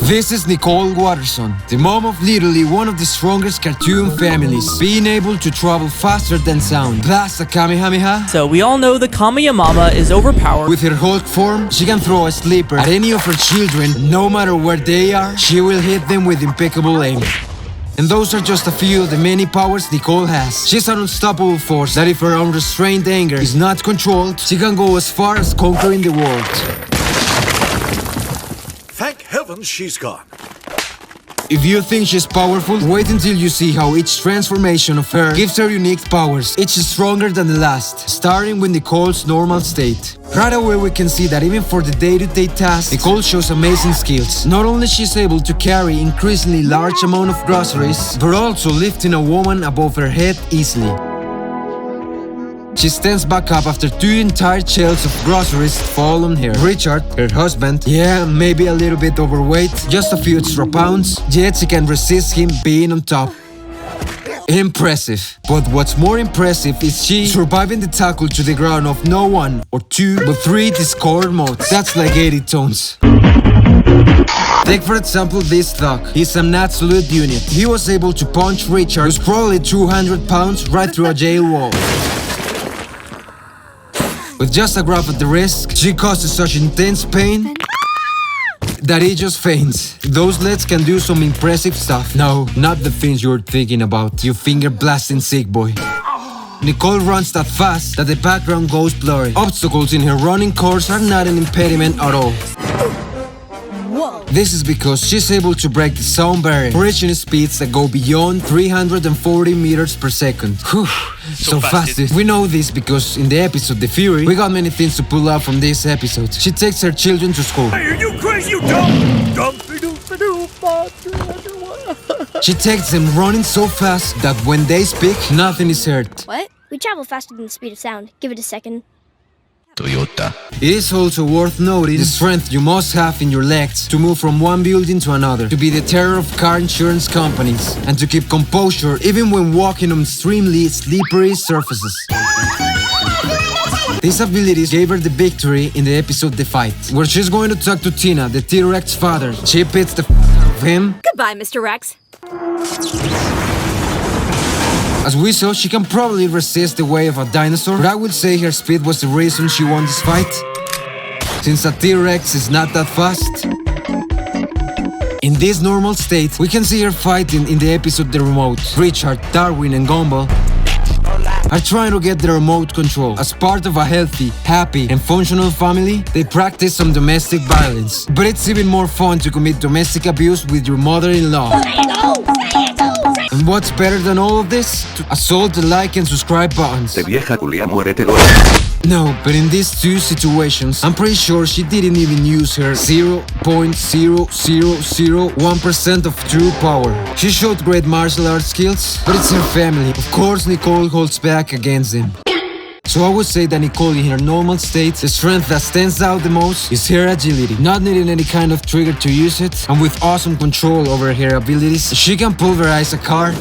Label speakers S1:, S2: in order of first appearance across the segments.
S1: This is Nicole Watterson, the mom of literally one of the strongest cartoon families, being able to travel faster than sound, plus a Kamehameha.
S2: So we all know the Kameyamama is overpowered.
S1: With her Hulk form, she can throw a sleeper at any of her children, no matter where they are. She will hit them with impeccable aim. And those are just a few of the many powers Nicole has. She's an unstoppable force that if her unrestrained anger is not controlled, she can go as far as conquering the world.
S3: Thank heavens she's gone.
S1: If you think she's powerful, wait until you see how each transformation of her gives her unique powers. Each is stronger than the last, starting with Nicole's normal state. Right away we can see that even for the day-to-day tasks, Nicole shows amazing skills. Not only she's able to carry increasingly large amount of groceries, but also lifting a woman above her head easily. She stands back up after 2 entire shelves of groceries fall on her. Richard, her husband, yeah, maybe a little bit overweight, just a few extra pounds, yet she can resist him being on top. Impressive. But what's more impressive is she surviving the tackle to the ground of no 1 or 2, but 3 discord modes. That's like 80 tons. Take for example this thug. He's an absolute unit. He was able to punch Richard, who's probably 200 pounds, right through a jail wall. With just a grab at the wrist, she causes such intense pain that he just faints. Those legs can do some impressive stuff. No, not the things you're thinking about, you finger blasting sick boy. Nicole runs that fast that the background goes blurry. Obstacles in her running course are not an impediment at all. This is because she's able to break the sound barrier, reaching speeds that go beyond 340 meters per second. Whew, so fast. We know this because in the episode The Fury, we got many things to pull out from this episode. She takes her children to school.
S3: Hey, are you crazy, you dumb?
S1: She takes them running so fast that when they speak, nothing is heard.
S4: What? We travel faster than the speed of sound. Give it a second.
S5: Toyota.
S1: It is also worth noting the strength you must have in your legs to move from one building to another, to be the terror of car insurance companies, and to keep composure even when walking on extremely slippery surfaces. These abilities gave her the victory in the episode The Fight, where she's going to talk to Tina, the T-Rex father. She beats the out of him.
S6: Goodbye, Mr. Rex.
S1: As we saw, she can probably resist the way of a dinosaur, but I would say her speed was the reason she won this fight, since a T-Rex is not that fast. In this normal state, we can see her fighting in the episode The Remote. Richard, Darwin and Gumball are trying to get the remote control. As part of a healthy, happy and functional family, they practice some domestic violence. But it's even more fun to commit domestic abuse with your mother-in-law. And what's better than all of this? To assault the like and subscribe buttons.
S5: De vieja culia, muérete.
S1: No, but in these 2 situations, I'm pretty sure she didn't even use her 0.0001% of true power. She showed great martial arts skills, but it's her family. Of course, Nicole holds back against them. So I would say that Nicole in her normal state, the strength that stands out the most is her agility. Not needing any kind of trigger to use it, and with awesome control over her abilities, she can pulverize a car.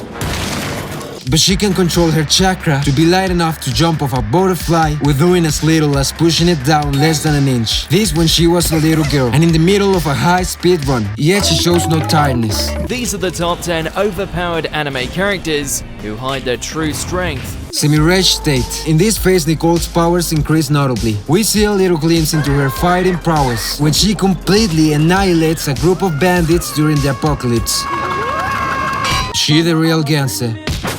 S1: But she can control her chakra to be light enough to jump off a butterfly with doing as little as pushing it down less than an inch. This when she was a little girl and in the middle of a high-speed run, yet she shows no tiredness.
S2: These are the top 10 overpowered anime characters who hide their true strength.
S1: Semi-rage state. In this phase, Nicole's powers increase notably. We see a little glimpse into her fighting prowess when she completely annihilates a group of bandits during the apocalypse. She the real gangster.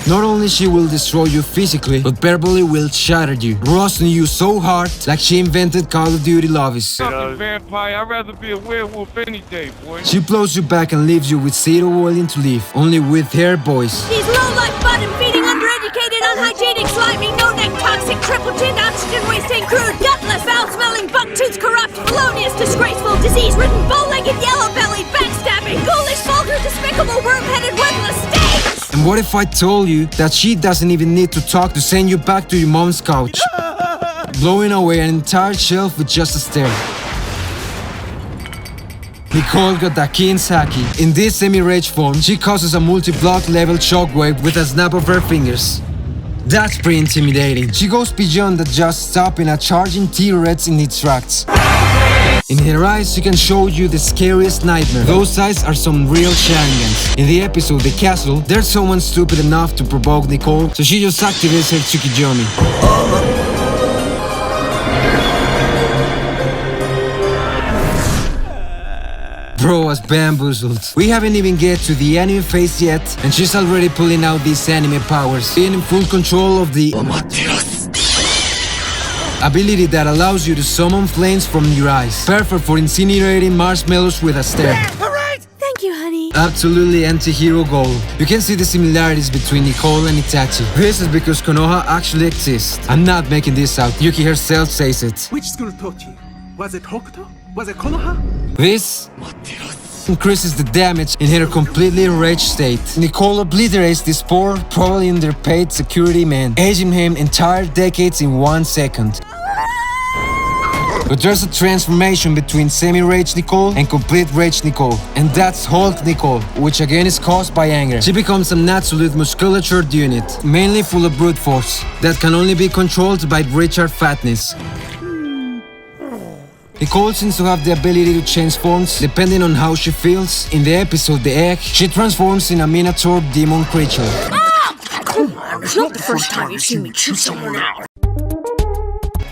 S1: Not only she will destroy you physically, but verbally will shatter you, roasting you so hard like she invented Call of Duty lobbies.
S7: I'm a vampire, I'd rather be a werewolf any day, boy.
S1: She blows you back and leaves you with zero willing to leave, only with her voice.
S6: He's low-life, bottom-feeding, undereducated, unhygienic, slimy, no-neck, toxic, triple-chinned, oxygen-wasting, crude, gutless, foul-smelling, buck-toothed, corrupt, felonious, disgraceful, disease-ridden, bow-legged, yellow-bellied, backstabbing, ghoulish, vulgar, despicable, worm-headed, worthless, stage!
S1: And what if I told you that she doesn't even need to talk to send you back to your mom's couch, blowing away an entire shelf with just a stare? Nicole got the keen's haki. In this semi-rage form, she causes a multi-block level shockwave with a snap of her fingers. That's pretty intimidating. She goes beyond the just stopping a charging T-Rex in its tracks. In her eyes, she can show you the scariest nightmare. Those eyes are some real Sharingans. In the episode The Castle, there's someone stupid enough to provoke Nicole, so she just activates her Tsukijami. Bro was bamboozled. We haven't even get to the anime phase yet, and she's already pulling out these anime powers, being in full control of the ability that allows you to summon flames from your eyes. Perfect for incinerating marshmallows with a stare.
S6: Thank you, honey.
S1: Absolutely anti-hero goal. You can see the similarities between Nicole and Itachi. This is because Konoha actually exists. I'm not making this out. Yuki herself says it.
S8: Which school taught you? Was it Hokuto? Was it Konoha?
S1: This increases the damage in her completely enraged state. Nicole obliterates this poor, probably underpaid security man, aging him entire decades in 1 second. But there's a transformation between semi-rage Nicole and complete rage Nicole, and that's Hulk Nicole, which again is caused by anger. She becomes an absolute musculature unit, mainly full of brute force, that can only be controlled by Richard Fatness. Nicole seems to have the ability to change forms depending on how she feels. In the episode The Egg, she transforms in a minotaur demon creature.
S6: Come on, it's not the first time you've seen me chew someone out.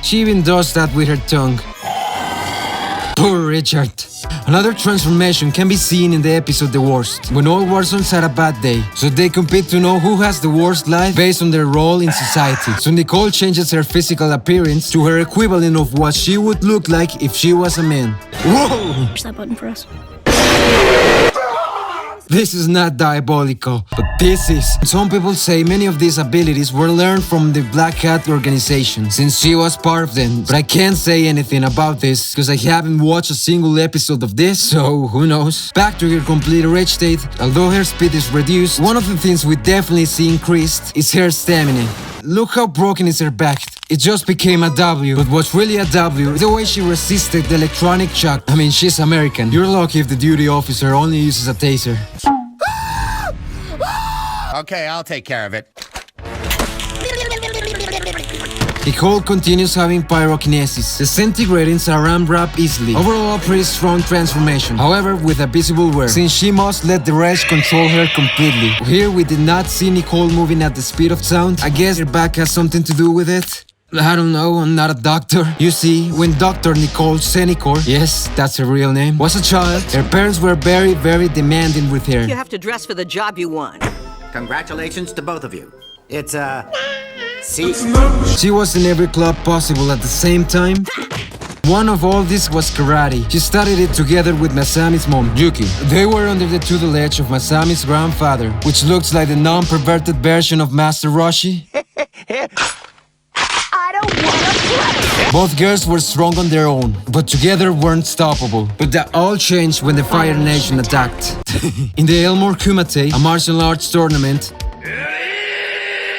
S1: She even does that with her tongue. Poor Richard. Another transformation can be seen in the episode The Worst, when all Watsons had a bad day, so they compete to know who has the worst life based on their role in society. So Nicole changes her physical appearance to her equivalent of what she would look like if she was a man. Whoa!
S4: Push that button for us.
S1: This is not diabolical, but this is. Some people say many of these abilities were learned from the Black Hat organization, since she was part of them. But I can't say anything about this, because I haven't watched a single episode of this, so who knows. Back to her complete rage state, although her speed is reduced, one of the things we definitely see increased is her stamina. Look how broken is her back. It just became a W, but what's really a W is the way she resisted the electronic shock. I mean, she's American. You're lucky if the duty officer only uses a taser.
S9: Okay, I'll take care of it.
S1: Nicole continues having pyrokinesis, disintegrating saran wrap easily. Overall, a pretty strong transformation, however with a visible wear, since she must let the rage control her completely. Here we did not see Nicole moving at the speed of sound. I guess her back has something to do with it. I don't know, I'm not a doctor. You see, when Dr. Nicole Senicor, yes, that's her real name, was a child, her parents were very, very demanding with her.
S10: You have to dress for the job you want.
S11: Congratulations to both of you. It's, see?
S1: She was in every club possible at the same time. One of all this was karate. She studied it together with Masami's mom, Yuki. They were under the tutelage of Masami's grandfather, which looks like the non-perverted version of Master Roshi. Both girls were strong on their own, but together weren't stoppable. But that all changed when the Fire Nation attacked. In the Elmore Kumite, a martial arts tournament,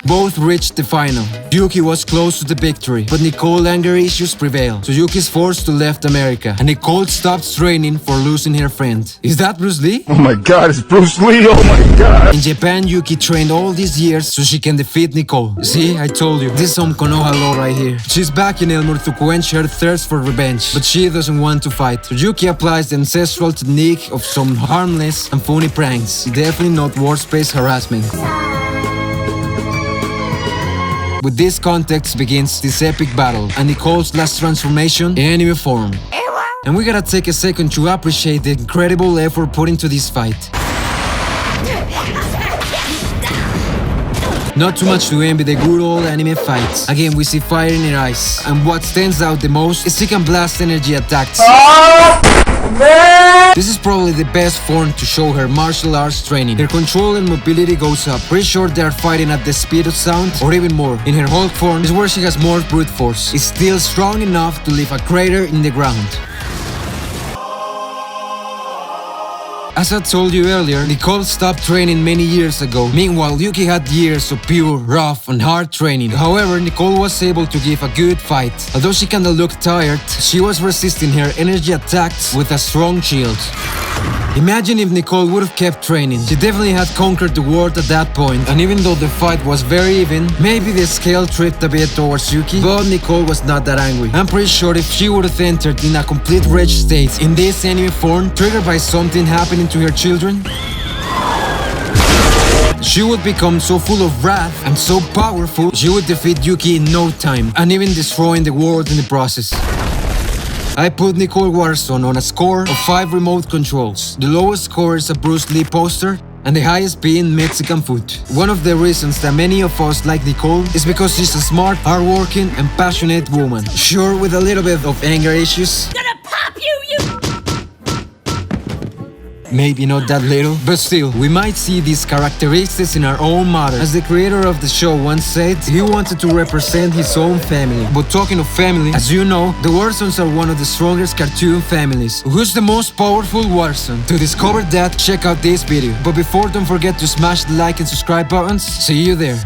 S1: both reached the final. Yuki was close to the victory, but Nicole anger issues prevailed, so Yuki's forced to left America, and Nicole stopped training for losing her friend. Is that Bruce Lee?
S12: Oh my god, it's Bruce Lee, oh my god!
S1: In Japan, Yuki trained all these years so she can defeat Nicole. See, I told you. This is some Konoha law right here. She's back in Elmore to quench her thirst for revenge, but she doesn't want to fight. So Yuki applies the ancestral technique of some harmless and funny pranks. Definitely not workspace harassment. With this context begins this epic battle and Nicole's last transformation in anime form. And we gotta take a second to appreciate the incredible effort put into this fight. Not too much to envy the good old anime fights. Again, we see fire in her eyes, and what stands out the most is she can blast energy attacks. This is probably the best form to show her martial arts training. Her control and mobility goes up. Pretty sure they are fighting at the speed of sound or even more. In her Hulk form is where she has more brute force. Is still strong enough to leave a crater in the ground. As I told you earlier, Nicole stopped training many years ago. Meanwhile, Yuki had years of pure, rough and hard training. However, Nicole was able to give a good fight. Although she kinda looked tired, she was resisting her energy attacks with a strong shield. Imagine if Nicole would have kept training. She definitely had conquered the world at that point, and even though the fight was very even, maybe the scale tripped a bit towards Yuki, but Nicole was not that angry. I'm pretty sure if she would have entered in a complete rage state in this anime form, triggered by something happening to her children, she would become so full of wrath and so powerful, she would defeat Yuki in no time, and even destroying the world in the process. I put Nicol Watterson on a score of 5 remote controls. The lowest score is a Bruce Lee poster, and the highest being Mexican food. One of the reasons that many of us like Nicole is because she's a smart, hardworking, and passionate woman. Sure, with a little bit of anger issues.
S6: Gonna pop you, you...
S1: Maybe not that little, but still, we might see these characteristics in our own mother. As the creator of the show once said, he wanted to represent his own family. But talking of family, as you know, the Wattersons are one of the strongest cartoon families. Who's the most powerful Watterson? To discover that, check out this video. But before, don't forget to smash the like and subscribe buttons. See you there.